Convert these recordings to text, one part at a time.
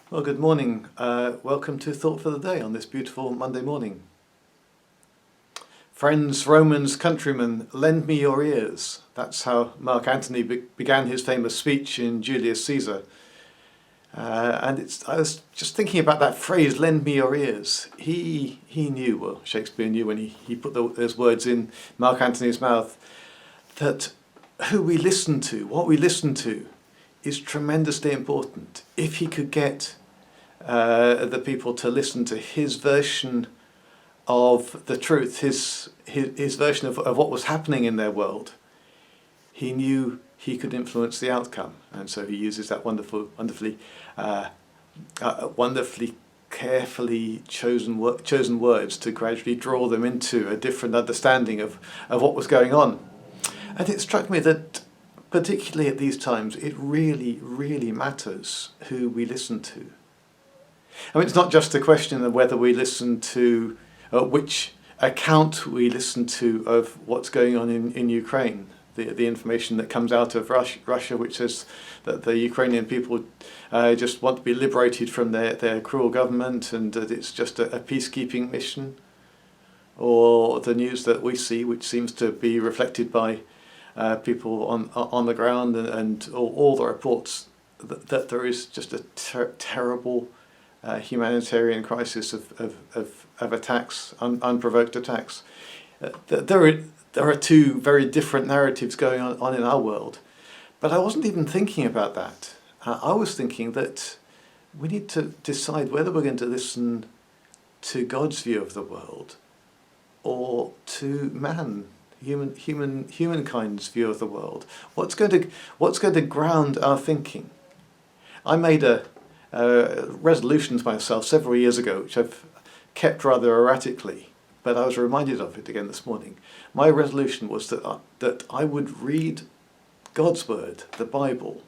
Well, good morning. Welcome to Thought for the Day on this beautiful Monday morning. Friends, Romans, countrymen, lend me your ears. That's how Mark Antony began his famous speech in Julius Caesar. I was just thinking about that phrase, lend me your ears. He knew, well, Shakespeare knew when he put those words in Mark Antony's mouth, that who we listen to, what we listen to, is tremendously important. If he could get the people to listen to his version of the truth, his version of what was happening in their world, he knew he could influence the outcome, and so he uses that wonderfully carefully chosen words to gradually draw them into a different understanding of what was going on. And it struck me that, particularly at these times, it really, really matters who we listen to. I mean, it's not just a question of whether we listen to, which account we listen to of what's going on in Ukraine. The information that comes out of Russia, which says that the Ukrainian people just want to be liberated from their cruel government and that it's just a peacekeeping mission. Or the news that we see, which seems to be reflected by people on the ground and all the reports that there is just a terrible humanitarian crisis of attacks, unprovoked attacks. There are two very different narratives going on in our world, but I wasn't even thinking about that. I was thinking that we need to decide whether we're going to listen to God's view of the world or to humankind's view of the world. What's going to ground our thinking? I made a resolution to myself several years ago, which I've kept rather erratically, but I was reminded of it again this morning. My resolution was that I would read God's Word, the Bible,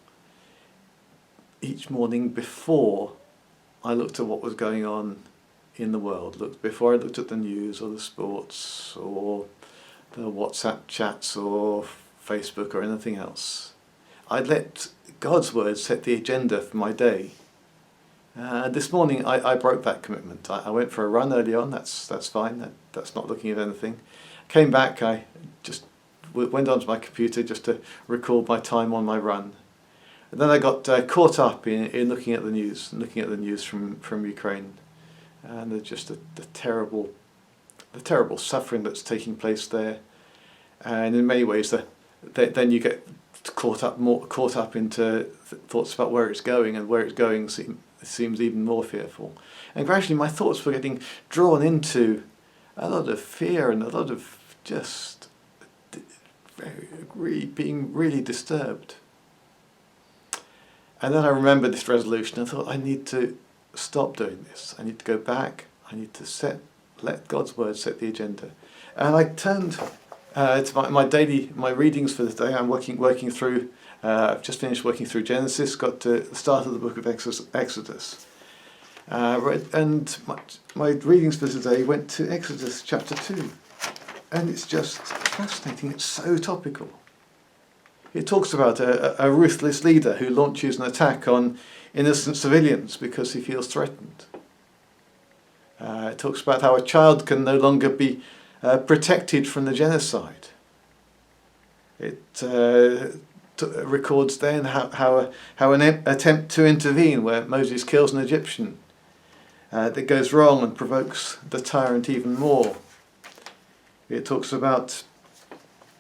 each morning before I looked at what was going on in the world, before I looked at the news or the sports or the WhatsApp chats or Facebook or anything else. I'd let God's Word set the agenda for my day. This morning I broke that commitment. I went for a run early on. That's fine. That's not looking at anything. Came back. I just went onto my computer just to record my time on my run. And then I got caught up in looking at the news from Ukraine, and just the terrible suffering that's taking place there. And in many ways, then you get caught up into thoughts about where it's going, and where it's going seems even more fearful. And gradually my thoughts were getting drawn into a lot of fear and a lot of just being really disturbed. And then I remembered this resolution. I thought, I need to stop doing this. I need to go back. I need to let God's Word set the agenda. And I turned to my readings for the day. I'm working through. I've just finished working through Genesis. Got to the start of the book of Exodus. And my readings for today went to Exodus chapter 2, and it's just fascinating. It's so topical. It talks about a ruthless leader who launches an attack on innocent civilians because he feels threatened. It talks about how a child can no longer be protected from the genocide. It records then how an attempt to intervene where Moses kills an Egyptian that goes wrong and provokes the tyrant even more. It talks about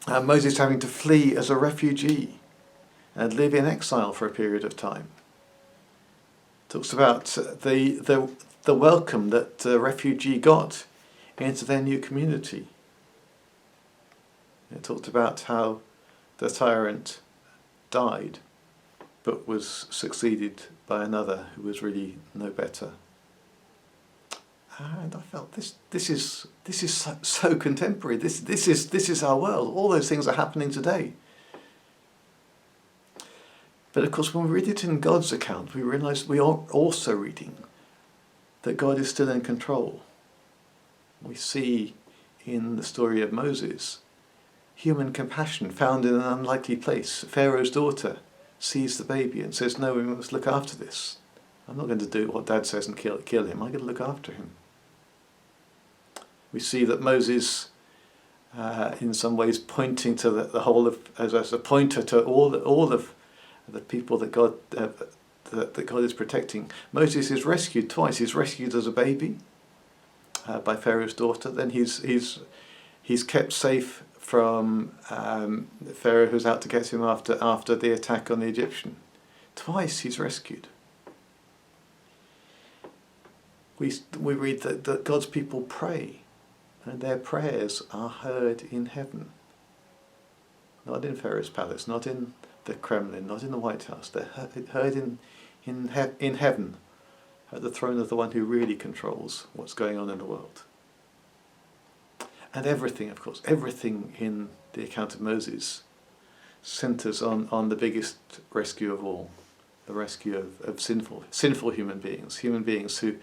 Moses having to flee as a refugee and live in exile for a period of time. It talks about the welcome that the refugee got into their new community. It talked about how the tyrant died but was succeeded by another who was really no better. And I felt this is so contemporary. This is our world. All those things are happening today. But of course, when we read it in God's account, we realise we are also reading that God is still in control. We see in the story of Moses human compassion found in an unlikely place. Pharaoh's daughter sees the baby and says, "No, we must look after this." I'm not going to do what Dad says and kill him. I'm going to look after him. We see that Moses, in some ways, pointing to the whole of, as a pointer to all of the people that God is protecting. Moses is rescued twice. He's rescued as a baby by Pharaoh's daughter. Then he's kept safe from Pharaoh, who's out to get him after the attack on the Egyptian. Twice he's rescued. We read that God's people pray, and their prayers are heard in heaven. Not in Pharaoh's palace, not in the Kremlin, not in the White House. They're heard in heaven, at the throne of the one who really controls what's going on in the world. And everything, of course, everything in the account of Moses centres on the biggest rescue of all, the rescue of sinful human beings who,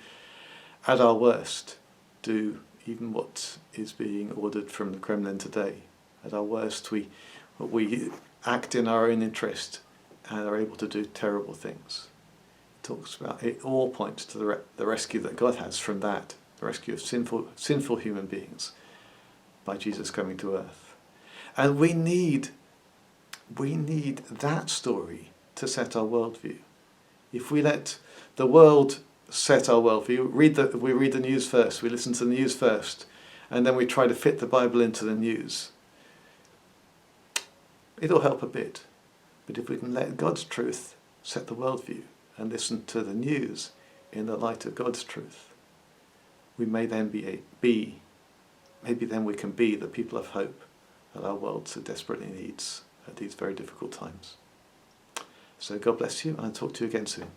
at our worst, do even what is being ordered from the Kremlin today. At our worst, we act in our own interest and are able to do terrible things. It all points to the rescue that God has from that, the rescue of sinful human beings by Jesus coming to earth. And we need that story to set our worldview. If we let the world set our worldview, we read the news first, we listen to the news first, and then we try to fit the Bible into the news, it'll help a bit. But if we can let God's truth set the worldview and listen to the news in the light of God's truth, we may then maybe then we can be the people of hope that our world so desperately needs at these very difficult times. So God bless you, and I'll talk to you again soon.